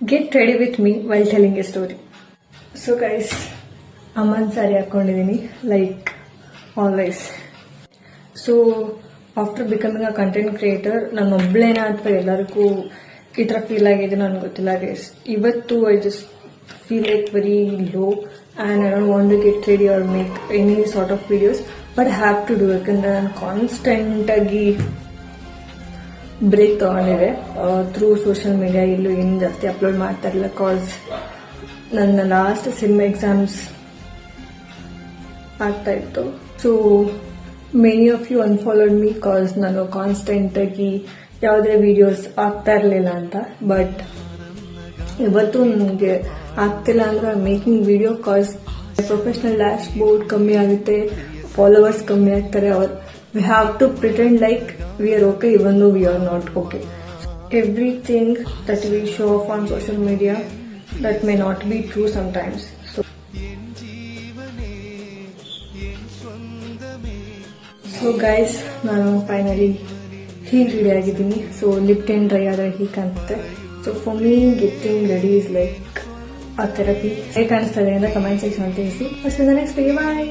Get ready with me while telling a story. So guys, Aman sari ಹಾಕೊಂಡಿದ್ದೀನಿ like always. So after becoming a content creator, ನಾನು ಒಬ್ಳೇನ ಅಥವಾ ಎಲ್ಲರಿಗೂ ಈ ಥರ feel ಆಗಿದೆ ನನಗೆ ಗೊತ್ತಿಲ್ಲ ಗೈಸ್. ಇವತ್ತು I just feel like very low and I don't want to get ready or make any sort of videos, but I have to do it ಯಾಕಂದ್ರೆ ನಾನು ಕಾನ್ಸ್ಟೆಂಟ್ ಆಗಿ ಬ್ರೇಕ್ ತಗೊಂಡಿದೆ ಥ್ರೂ ಸೋಷಿಯಲ್ ಮೀಡಿಯಾ. ಇಲ್ಲೂ ಏನು ಜಾಸ್ತಿ upload ಮಾಡ್ತಾ ಇರಲಿಲ್ಲ ಕಾಸ್ ನನ್ನ ಲಾಸ್ಟ್ ಸಿಮ್ ಎಕ್ಸಾಮ್ಸ್ ಆಗ್ತಾ ಇತ್ತು. So many of you unfollowed me cause ನಾನು ಕಾನ್ಸ್ಟೆಂಟ್ ಆಗಿ ಯಾವುದೇ ವಿಡಿಯೋಸ್ ಆಗ್ತಾ ಇರಲಿಲ್ಲ ಅಂತ. ಬಟ್ ಇವತ್ತು ನನಗೆ ಆಗ್ತಿಲ್ಲ ಅಂದ್ರೆ ಮೇಕಿಂಗ್ ವಿಡಿಯೋ ಕಾಸ್ ಪ್ರೊಫೆಷನಲ್ ಡ್ಯಾಶ್ ಬೋರ್ಡ್ ಕಮ್ಮಿ ಆಗುತ್ತೆ, ಫಾಲೋವರ್ಸ್ ಕಮ್ಮಿ ಆಗ್ತಾರೆ. we have to pretend like we are okay even though we are not okay. Everything that we show off on social media, that may not be true sometimes. So guys, ನಾನು finally ಹೀಗೆ ready ಆಗಿದ್ದೀನಿ. So lip ten dry ಆದರೆ ಹೀಗೆ ಕಾಣುತ್ತೆ. So for me getting ready is like ಆ therapy. ಹೇಗೆ ಕಾಣಿಸ್ತಾ ಇದೆ ಅಂತ ಕಮೆಂಟ್ ಸೆಕ್ಷನ್ ತಿಳಿಸಿ. ನೆಕ್ಸ್ಟ್ ಬಾಯ್.